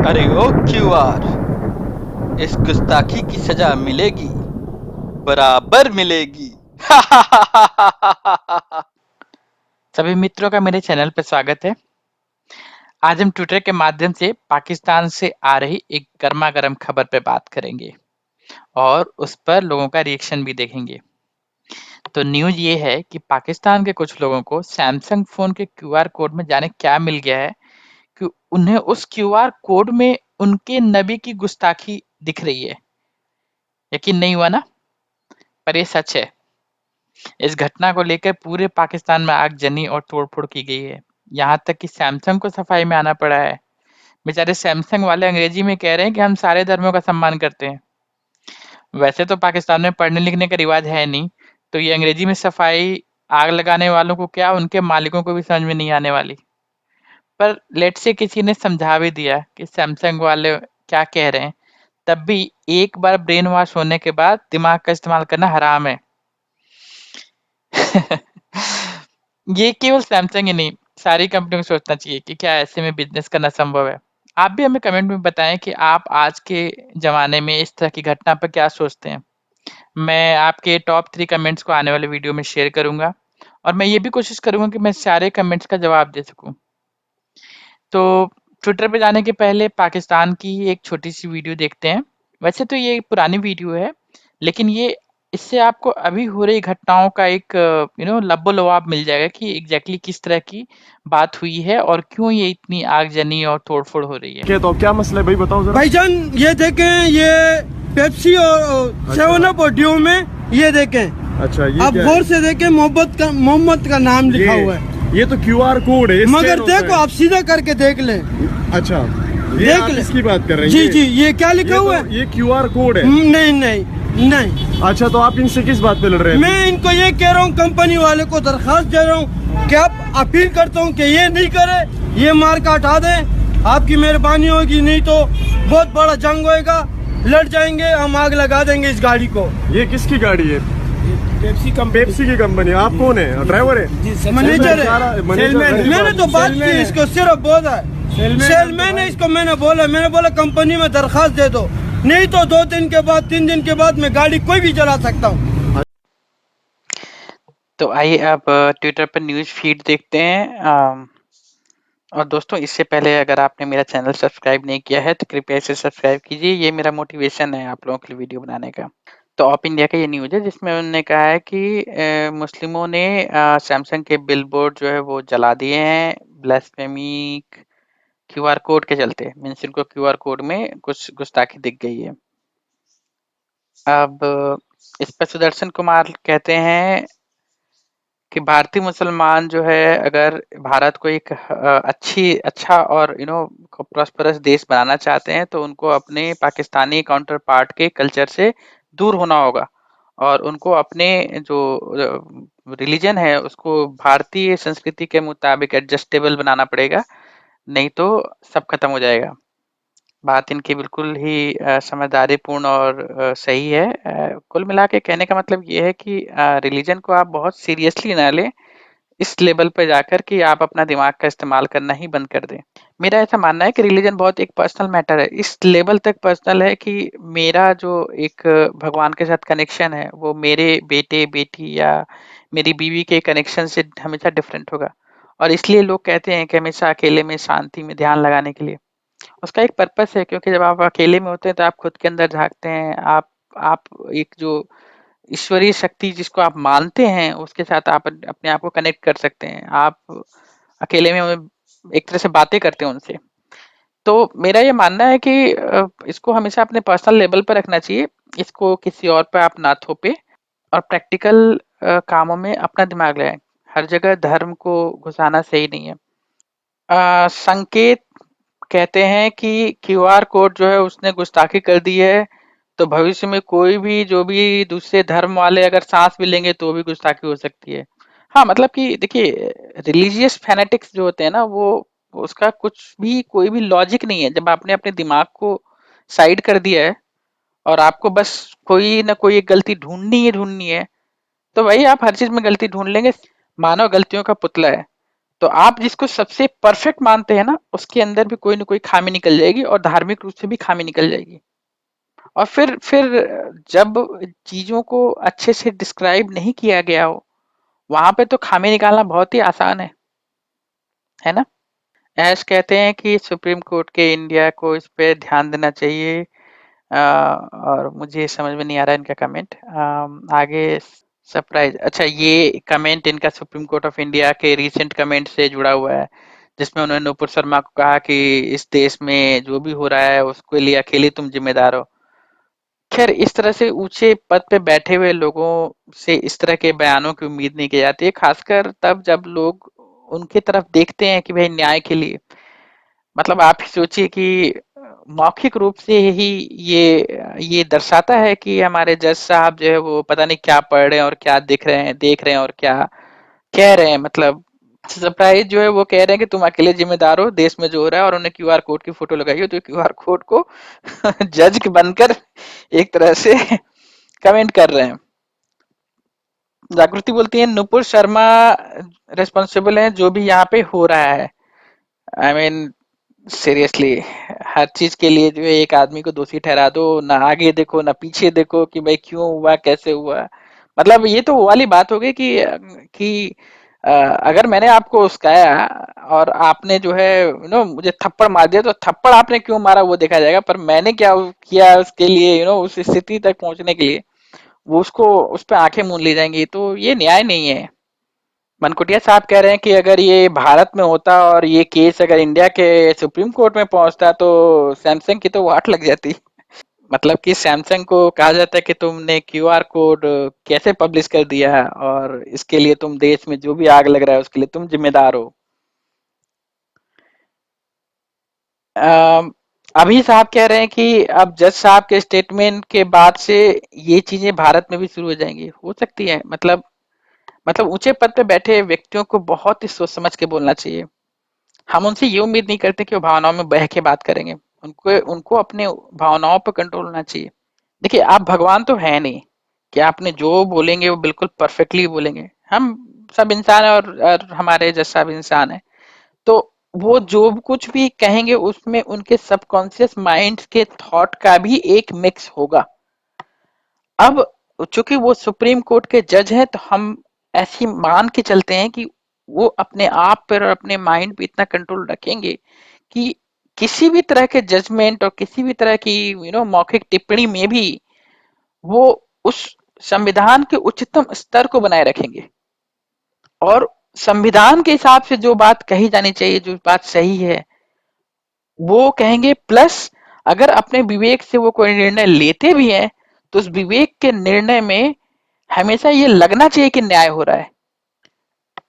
अरे ओ क्यूआर, इस गुस्ताखी की सजा मिलेगी, बराबर मिलेगी। सभी मित्रों का मेरे चैनल पर स्वागत है। आज हम ट्विटर के माध्यम से पाकिस्तान से आ रही एक गर्मा-गर्म खबर पे बात करेंगे और उस पर लोगों का रिएक्शन भी देखेंगे। तो न्यूज़ ये है कि पाकिस्तान के कुछ लोगों को सैमसंग फ़ोन के क्यूआर कोड में जाने क्या मिल गया है कि उन्हें उस क्यूआर कोड में उनके नबी की गुस्ताखी दिख रही है। यकीन नहीं हुआ ना? पर ये सच है। इस घटना को लेकर पूरे पाकिस्तान में आगजनी और तोड़-फोड़ की गई है। यहाँ तक कि सैमसंग को सफाई में आना पड़ा है। बेचारे सैमसंग वाले अंग्रेजी में कह रहे हैं कि हम सारे धर्मों का सम्मान करते हैं। वैसे तो पाकिस्तान में पढ़ने लिखने का रिवाज है नहीं, तो ये अंग्रेजी में सफाई आग लगाने वालों को क्या, उनके मालिकों को भी समझ में नहीं आने वाली। पर लेट्स से किसी ने समझा भी दिया कि सैमसंग वाले क्या कह रहे हैं, तब भी एक बार ब्रेन वॉश होने के बाद दिमाग का इस्तेमाल करना हराम है। ये केवल सैमसंग ही नहीं, सारी कंपनियों को सोचना चाहिए कि क्या ऐसे में बिजनेस करना संभव है। आप भी हमें कमेंट में बताएं कि आप आज के ज़माने में इस तरह की घटना पर क्या सोचते हैं। मैं आपके टॉप 3 कमेंट्स को आने वाले वीडियो में शेयर करूँगा और मैं ये भी कोशिश करूँगा कि मैं सारे कमेंट्स का जवाब दे सकूँ। तो ट्विटर पे जाने के पहले पाकिस्तान की ही एक छोटी-सी वीडियो देखते हैं। वैसे तो ये पुरानी वीडियो है, लेकिन ये इससे आपको अभी हो रही घटनाओं का एक लबो-लुआब मिल जाएगा कि एग्ज़ैक्टली किस तरह की बात हुई है और क्यों ये इतनी आगजनी और तोड़-फोड़ हो रही है। तो क्या मसला है भाई, बताओ जरा। भाईजान ये देखें, ये पेप्सी और सेवन अप और ड्यू में ये देखें। अच्छा, ये आप क्या गौर है? से देखें, मोहम्मद का नाम लिखा हुआ है। ये तो क्यूआर कोड है, मगर स्कैन होता देखो, है। आप सीधा करके देख लें। अच्छा, ये देख आप ले। इसकी बात कर रहे हैं? जी जी, ये क्या लिखा हुआ है? ये क्यूआर कोड है। नहीं नहीं नहीं, अच्छा, तो आप इनसे किस बात पे लड़ रहे हैं? मैं इनको ये कह रहा हूँ, कंपनी वाले को दरखास्त दे रहा हूँ कि आप अपील करता हूँ कि ये नहीं करे, ये मार्का हटा दें। आपकी मेहरबानी होगी, नहीं तो बहुत बड़ा जंग होएगा, लड़ जाएंगे, हम आग लगा देंगे इस गाड़ी को। ये किसकी गाड़ी है? पेप्सी की कंपनी। आप कौन है? ड्राइवर है? मैनेजर है। मैनेजर। मैंने तो बात की, इसको सिर्फ बोला है, सेलमैन है इसको। मैंने बोला कंपनी में दरखास्त दे दो, नहीं तो 2 दिन के बाद 3 दिन के बाद मैं गाड़ी कोई भी चला सकता हूँ। तो आइए अब ट्विटर पर न्यूज़ फीड देखते हैं। और दोस्तों, इससे पहले अगर आपने मेरा चैनल सब्सक्राइब नहीं किया है तो कृपया इसे सब्सक्राइब कीजिए। ये मेरा मोटिवेशन है आप लोगों के लिए वीडियो बनाने का। तो ऑप इंडिया का ये न्यूज़ है जिसमें उन्होंने कहा है कि मुस्लिमों ने सैमसंग के बिलबोर्ड जो है वो जला दिए हैं ब्लास्फेमी क्यूआर कोड के चलते। मीन्स इनको क्यूआर कोड में कुछ गुस्ताखी दिख गई है। अब इस पर सुदर्शन कुमार कहते हैं कि भारतीय मुसलमान जो है अगर भारत को एक अच्छा और प्रॉस्परस देश बनाना चाहते हैं तो उनको अपने पाकिस्तानी काउंटर पार्ट के कल्चर से दूर होना होगा और उनको अपने जो रिलीजन है उसको भारतीय संस्कृति के मुताबिक एडजस्टेबल बनाना पड़ेगा, नहीं तो सब खत्म हो जाएगा। बात इनकी बिल्कुल ही समझदारीपूर्ण और सही है। कुल मिला के कहने का मतलब ये है कि रिलीजन को आप बहुत सीरियसली ना लें इस लेवल पे जाकर कि आप अपना दिमाग का इस्तेमाल करना ही बंद कर दें। मेरा ऐसा मानना है कि रिलीजन बहुत एक पर्सनल मैटर है, इस लेवल तक पर्सनल है कि मेरा जो एक भगवान के साथ कनेक्शन है वो मेरे बेटे बेटी या मेरी बीवी के कनेक्शन से हमेशा डिफरेंट होगा। और इसलिए लोग कहते हैं कि हमेशा अकेले में शांति में ध्यान लगाने के लिए उसका एक पर्पस है, क्योंकि जब आप अकेले में होते हैं तो आप खुद के अंदर झांकते हैं। आप एक जो ईश्वरीय शक्ति जिसको आप मानते हैं उसके साथ आप अपने आप को कनेक्ट कर सकते हैं। आप अकेले में एक तरह से बातें करते हैं उनसे। तो मेरा ये मानना है कि इसको हमेशा अपने पर्सनल लेवल पर रखना चाहिए, इसको किसी और पे आप ना थोपे और प्रैक्टिकल कामों में अपना दिमाग लगाएं। हर जगह धर्म को घुसाना सही नहीं है। संकेत कहते हैं कि क्यूआर कोड जो है उसने गुस्ताखी कर दी है, तो भविष्य में कोई भी जो भी दूसरे धर्म वाले अगर सांस भी लेंगे तो भी गुस्ताखी हो सकती है। हाँ, मतलब कि देखिए, रिलीजियस फैनेटिक्स जो होते हैं ना वो उसका कुछ भी कोई भी लॉजिक नहीं है। जब आपने अपने दिमाग को साइड कर दिया है और आपको बस कोई ना कोई एक गलती ढूंढनी है तो भाई आप हर चीज में गलती ढूंढ लेंगे। मानव गलतियों का पुतला है, तो आप जिसको सबसे परफेक्ट मानते हैं ना, उसके अंदर भी कोई ना कोई खामी निकल जाएगी और धार्मिक रूप से भी खामी निकल जाएगी। और फिर जब चीजों को अच्छे से डिस्क्राइब नहीं किया गया हो, वहां पे तो खामी निकालना बहुत ही आसान है ना। ऐश कहते हैं कि सुप्रीम कोर्ट के इंडिया को इस पे ध्यान देना चाहिए। और मुझे समझ में नहीं आ रहा है इनका कमेंट। आगे सरप्राइज, अच्छा ये कमेंट इनका सुप्रीम कोर्ट ऑफ इंडिया के रीसेंट कमेंट से जुड़ा हुआ है, जिसमें उन्होंने नुपुर शर्मा को कहा कि इस देश में जो भी हो रहा है उसके लिए अकेले तुम जिम्मेदार हो। खैर, इस तरह से ऊंचे पद पे बैठे हुए लोगों से इस तरह के बयानों की उम्मीद नहीं की जाती है, खासकर तब जब लोग उनकी तरफ देखते हैं कि भाई न्याय के लिए। मतलब आप ही सोचिए कि मौखिक रूप से ही ये दर्शाता है कि हमारे जज साहब जो है वो पता नहीं क्या पढ़ रहे हैं और क्या देख रहे हैं और क्या कह रहे हैं। मतलब सरप्राइज जो है वो कह रहे हैं कि तुम अकेले जिम्मेदार हो देश में जो हो रहा है, और उन्हें क्यूआर कोड की फोटो लगाई हो, तो क्यूआर कोड को जज बनकर एक तरह से कमेंट कर रहे हैं। जागृति बोलती है नुपुर शर्मा रिस्पॉन्सिबल है जो भी यहाँ पे हो रहा है। आई मीन सीरियसली, हर चीज के लिए जो है एक आदमी को दोषी ठहरा दो, ना आगे देखो ना पीछे देखो कि भाई क्यों हुआ कैसे हुआ। मतलब ये तो वो वाली बात हो गई कि अगर मैंने आपको उस्काया और आपने जो है मुझे थप्पड़ मार दिया, तो थप्पड़ आपने क्यों मारा वो देखा जाएगा, पर मैंने क्या किया उसके लिए उस स्थिति तक पहुंचने के लिए वो उसको उस पर आंखें मूंद ली जाएंगी। तो ये न्याय नहीं है। मनकुटिया साहब कह रहे हैं कि अगर ये भारत में होता और ये केस अगर इंडिया के सुप्रीम कोर्ट में पहुंचता तो सैमसंग की तो वाट लग जाती। मतलब कि सैमसंग को कहा जाता है कि तुमने क्यूआर कोड कैसे पब्लिश कर दिया और इसके लिए तुम देश में जो भी आग लग रहा है उसके लिए तुम जिम्मेदार हो। अम, अभी साहब कह रहे हैं कि अब जज साहब के स्टेटमेंट के बाद से ये चीजें भारत में भी शुरू हो जाएंगी, हो सकती है। मतलब ऊंचे पद पे बैठे व्यक्तियों को बहुत ही सोच समझ के बोलना चाहिए। हम उनसे ये उम्मीद नहीं करते कि वो भावनाओं में बह के बात करेंगे। उनको उनको अपने भावनाओं पर कंट्रोल होना चाहिए। देखिए, आप भगवान तो है नहीं कि आपने जो बोलेंगे वो बिल्कुल परफेक्टली बोलेंगे। हम सब इंसान है और हमारे जैसा भी इंसान है। तो वो जो कुछ भी कहेंगे उसमें उनके सबकॉन्शियस माइंड के थॉट का भी एक मिक्स होगा। अब चूंकि वो सुप्रीम कोर्ट के जज हैं, तो हम ऐसी मान के चलते हैं कि वो अपने आप पर और अपने माइंड पे इतना कंट्रोल रखेंगे कि किसी भी तरह के जजमेंट और किसी भी तरह की मौखिक टिप्पणी में भी वो उस संविधान के उच्चतम स्तर को बनाए रखेंगे और संविधान के हिसाब से जो बात कही जानी चाहिए, जो बात सही है वो कहेंगे। प्लस अगर अपने विवेक से वो कोई निर्णय लेते भी हैं, तो उस विवेक के निर्णय में हमेशा ये लगना चाहिए कि न्याय हो रहा है।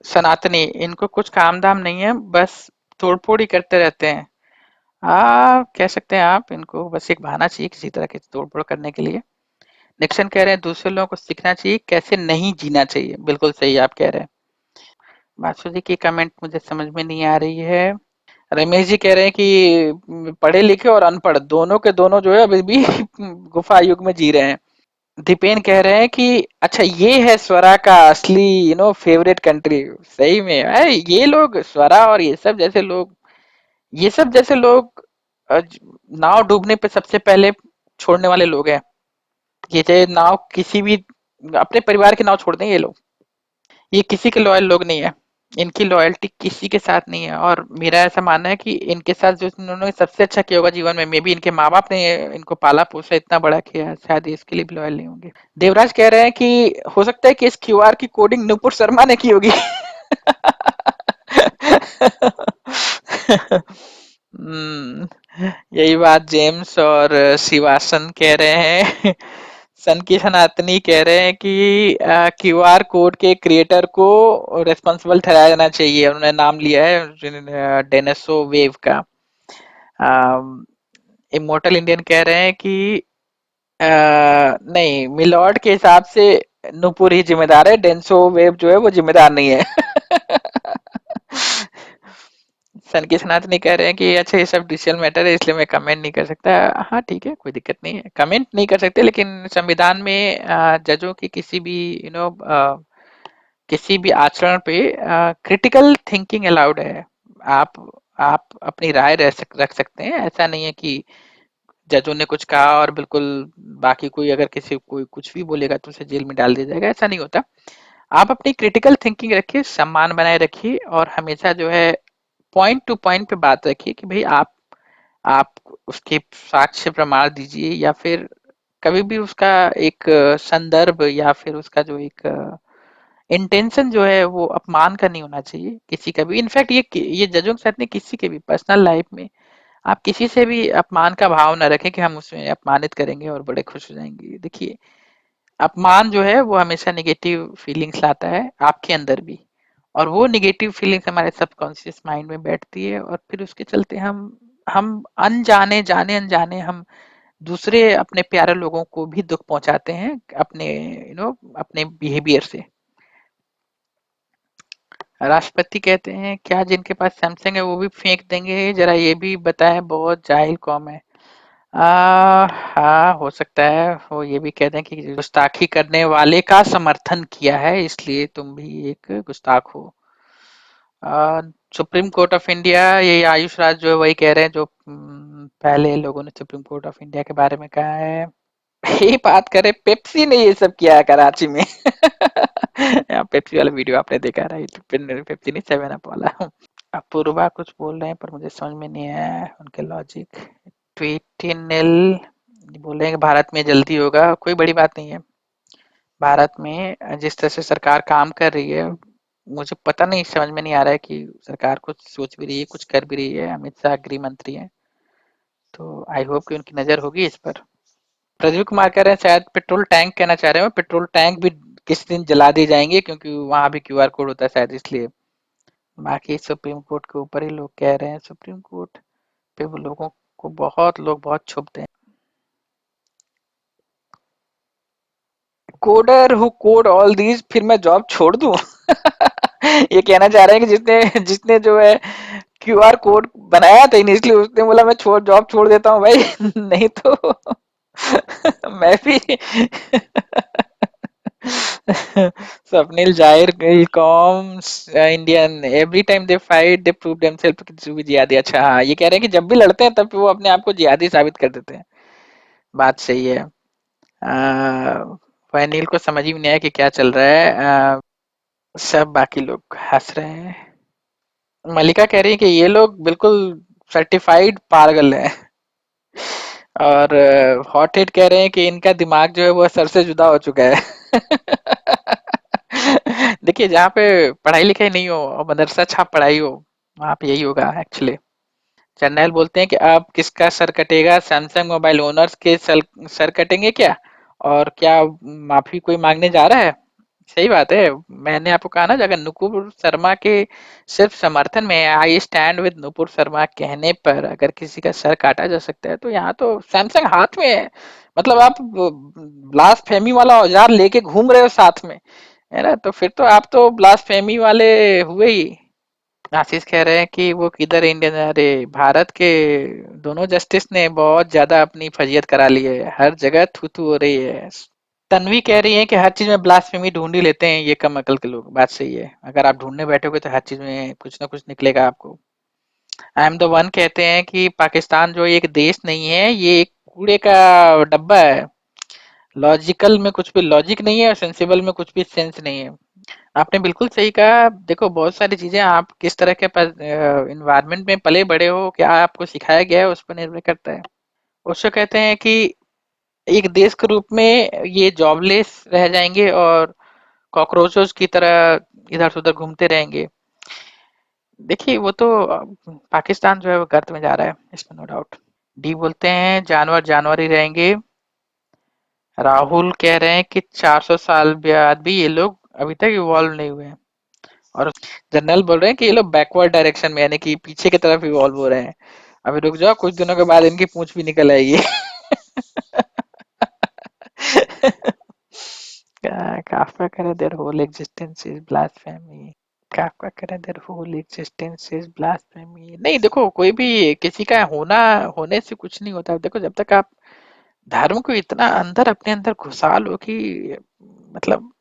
सनातनी, इनको कुछ काम धाम नहीं है, बस तोड़फोड़ ही करते रहते हैं। कह सकते हैं आप, इनको बस एक बहाना चाहिए किसी तरह की तोड़फोड़ करने के लिए। निक्सन कह रहे हैं दूसरे लोगों को सीखना चाहिए कैसे नहीं जीना चाहिए। बिल्कुल सही आप कह रहे हैं। मासू जी की कमेंट मुझे समझ में नहीं आ रही है। रमेश जी कह रहे हैं कि पढ़े लिखे और अनपढ़ दोनों के दोनों जो है अभी भी गुफा युग में जी रहे हैं। दीपेन कह रहे हैं कि अच्छा ये है स्वरा का असली फेवरेट कंट्री। सही में अरे ये लोग स्वरा और ये सब जैसे लोग नाव डूबने पे सबसे पहले छोड़ने वाले लोग हैं। ये चाहे नाव किसी भी अपने परिवार की नाव छोड़ दें ये लोग। ये किसी के लॉयल लोग नहीं है। इनकी लॉयल्टी किसी के साथ नहीं है। और मेरा ऐसा मानना है कि इनके साथ जो इन्होंने सबसे अच्छा किया होगा जीवन में, मे बी इनके माँ बाप ने इनको पाला पोसा इतना बड़ा किया, शायद इसके लिए भी लॉयल नहीं होंगे। देवराज कह रहे हैं कि हो सकता है कि इस क्यूआर की कोडिंग नुपुर शर्मा ने की होगी। हम्म, यही बात जेम्स और शिवासन कह रहे हैं। सन की सनातनी कह रहे हैं कि क्यूआर कोड के क्रिएटर को रिस्पॉन्सिबल ठहराया जाना चाहिए। उन्होंने नाम लिया है डेनेसो वेव का। इमोर्टल इंडियन कह रहे हैं कि नहीं, मिलॉर्ड के हिसाब से नूपुर ही जिम्मेदार है, डेंसो वेव जो है वो जिम्मेदार नहीं है। सन की सनातनी कह रहे हैं कि अच्छा ये सब डिजिटल मैटर है इसलिए मैं कमेंट नहीं कर सकता। हाँ ठीक है, कोई दिक्कत नहीं है, कमेंट नहीं कर सकते, लेकिन संविधान में जजों की किसी भी किसी भी आचरण पे क्रिटिकल थिंकिंग अलाउड है। आप आप अपनी राय रख सकते हैं। ऐसा नहीं है कि जजों ने कुछ कहा और बिल्कुल बाकी कोई अगर किसी कोई कुछ भी बोलेगा तो उसे जेल में डाल दिया जाएगा, ऐसा नहीं होता। आप अपनी क्रिटिकल थिंकिंग रखिए, सम्मान बनाए रखिए और हमेशा जो है पॉइंट टू पॉइंट पे बात रखिए कि भाई आप उसके साक्ष्य प्रमाण दीजिए या फिर कभी भी उसका एक संदर्भ या फिर उसका जो एक इंटेंशन जो है वो अपमान का नहीं होना चाहिए किसी का भी। इनफैक्ट ये जजों के साथ नहीं, किसी के भी पर्सनल लाइफ में आप किसी से भी अपमान का भाव ना रखें कि हम उसमें अपमानित करेंगे और बड़े खुश हो जाएंगे। देखिए, अपमान जो है वो हमेशा नेगेटिव फीलिंग्स लाता है आपके अंदर भी, और वो नेगेटिव फीलिंग्स हमारे सबकॉन्शियस माइंड में बैठती है और फिर उसके चलते हम अनजाने जाने अनजाने हम दूसरे अपने प्यारे लोगों को भी दुख पहुंचाते हैं अपने अपने बिहेवियर से। राष्ट्रपति कहते हैं क्या जिनके पास सैमसंग है वो भी फेंक देंगे, जरा ये भी बताएं, बहुत जाहिल कौम है। हाँ, हो सकता है वो ये भी कहते हैं कि गुस्ताखी करने वाले का समर्थन किया है इसलिए तुम भी एक गुस्ताख हो। सुप्रीम कोर्ट ऑफ इंडिया, ये आयुष राज जो है वही कह रहे हैं जो पहले लोगों ने सुप्रीम कोर्ट ऑफ इंडिया के बारे में कहा है। ये बात करें, पेप्सी ने ये सब किया है कराची में। पेप्सी वाला वीडियो आपने देखा, राइट? पेप्सी नहीं, 7 अप वाला। अपूर्वा कुछ बोल रहे हैं पर मुझे समझ में नहीं आया उनके लॉजिक। ट्वीटिनल बोल रहे हैं कि भारत में जल्दी होगा, कोई बड़ी बात नहीं है। भारत में जिस तरह से सरकार काम कर रही है, मुझे पता नहीं, समझ में नहीं आ रहा है कि सरकार कुछ सोच भी रही है, कुछ कर भी रही है। अमित शाह गृह मंत्री हैं, तो आई होप कि उनकी नजर होगी इस पर। प्रदीप कुमार कह रहे हैं शायद पेट्रोल टैंक कहना चाह रहे हो, पेट्रोल टैंक भी किस दिन जला दिए जाएंगे क्योंकि वहां भी क्यूआर कोड होता है शायद, इसलिए। बाकी सुप्रीम कोर्ट के ऊपर ही लोग कह रहे हैं, सुप्रीम कोर्ट पे वो लोगों को बहुत लोग बहुत छुपते हैं। Coder who code all these, फिर मैं जॉब छोड़ दूं? ये कहना चाह रहे हैं कि जिसने जिसने जो है क्यूआर कोड बनाया था इनिशियली, उसने बोला मैं जॉब छोड़ देता हूँ भाई। नहीं तो मैं भी। स्वप्निल जाहिर कॉम्स Indian, every time they fight they prove themselves to be jihadi. अच्छा हाँ, ये कह रहे हैं कि जब भी लड़ते हैं तब वो अपने आप को जिहादी साबित कर देते हैं। बात सही है। वनील को समझ ही नहीं आया कि क्या चल रहा है। सब बाकी लोग हंस रहे हैं। मलिका कह रही है कि ये लोग बिल्कुल सर्टिफाइड पागल हैं। और हॉट हेड कह रहे हैं कि इनका दिमाग जो है वो सर से जुदा हो चुका है। देखिए, जहाँ पे पढ़ाई लिखाई नहीं हो और मदरसा छाप पढ़ाई हो, वहाँ पे यही होगा एक्चुअली। जर्नैल बोलते हैं कि अब किसका सर कटेगा, सैमसंग मोबाइल ओनर्स के सर कटेंगे क्या? और क्या माफी कोई मांगने जा रहा है? सही बात है। मैंने आपको कहा ना, अगर नुपुर शर्मा के सिर्फ समर्थन में I stand with Nupur Sharma कहने पर अगर किसी का सर काटा जा सकता है, तो यहाँ तो सैमसंग हाथ में है। मतलब आप ब्लास्फेमी वाला औजार लेके घूम रहे हो साथ में, है ना? तो फिर तो आप तो ब्लास्फेमी वाले हुए ही। आशीष कह रहे हैं कि वो किधर इंडियन, अरे भारत के दोनों जस्टिस ने बहुत ज्यादा अपनी फजीयत करा ली है, हर जगह थू थू हो रही है। तन्वी कह रही है कि हर चीज में ब्लास्फेमी ढूंढ ही लेते हैं ये कम अकल के लोग। बात सही है, अगर आप ढूंढने बैठोगे तो हर चीज में कुछ ना कुछ निकलेगा आपको। आई एम द वन कहते हैं कि पाकिस्तान जो एक देश नहीं है, ये एक कूड़े का डब्बा है। लॉजिकल में कुछ भी लॉजिक नहीं है और सेंसिबल में कुछ भी सेंस नहीं है। आपने बिल्कुल सही कहा। देखो, बहुत सारी चीजें आप किस तरह के इन्वायरमेंट में पले बड़े हो, क्या आपको सिखाया गया है, उस पर निर्भर करता है। उससे कहते हैं कि एक देश के रूप में ये जॉबलेस रह जाएंगे और कॉकरोचेस की तरह इधर से उधर घूमते रहेंगे। देखिए, वो तो पाकिस्तान जो है वो गर्त में जा रहा है, इसमें नो डाउट। डी बोलते हैं जानवर जानवर ही रहेंगे। राहुल कह रहे हैं कि 400 साल बाद भी ये लोग अभी तक इवॉल्व नहीं हुए हैं। और जनरल बोल रहे हैं कि ये लोग बैकवर्ड डायरेक्शन में, यानी कि पीछे की तरफ इवॉल्व हो रहे हैं। अभी रुक जाओ, कुछ दिनों के बाद इनकी पूंछ भी निकल आएगी। Kafka करे their whole existence is blasphemy. Kafka करे their whole existence is blasphemy. नहीं, देखो, कोई भी किसी का होने से कुछ नहीं होता। देखो, जब तक आप धर्म को इतना अंदर अपने अंदर घुसा लो कि मतलब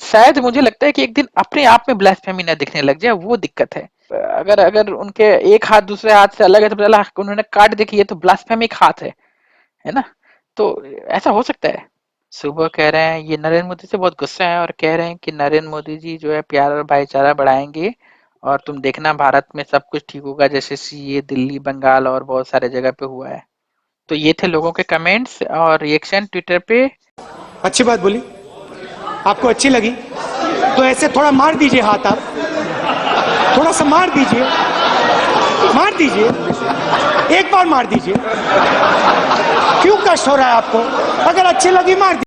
शायद मुझे लगता है कि एक दिन अपने आप में ब्लास्फेमी ना दिखने लग जाए, वो दिक्कत है। अगर अगर उनके एक हाथ दूसरे हाथ से अलग है तो पता उन्होंने काट देखी, ये तो ब्लास्फेमिक हाथ है ना? तो ऐसा हो सकता है। सुबह कह रहे हैं ये नरेंद्र मोदी से बहुत गुस्सा है और कह रहे हैं कि नरेंद्र मोदी जी जो है प्यार और भाईचारा बढ़ाएंगे और तुम देखना भारत में सब कुछ ठीक होगा, जैसे सीए दिल्ली बंगाल और बहुत सारे जगह पे हुआ है। तो ये थे लोगों के कमेंट्स और रिएक्शन ट्विटर पे। अच्छी बात बोली, आपको अच्छी लगी तो ऐसे थोड़ा मार दीजिए हाथ, आप थोड़ा सा मार दीजिए, एक बार मार दीजिए। क्यों कष्ट हो रहा है आपको? अगर अच्छी लगी मार दीजिए।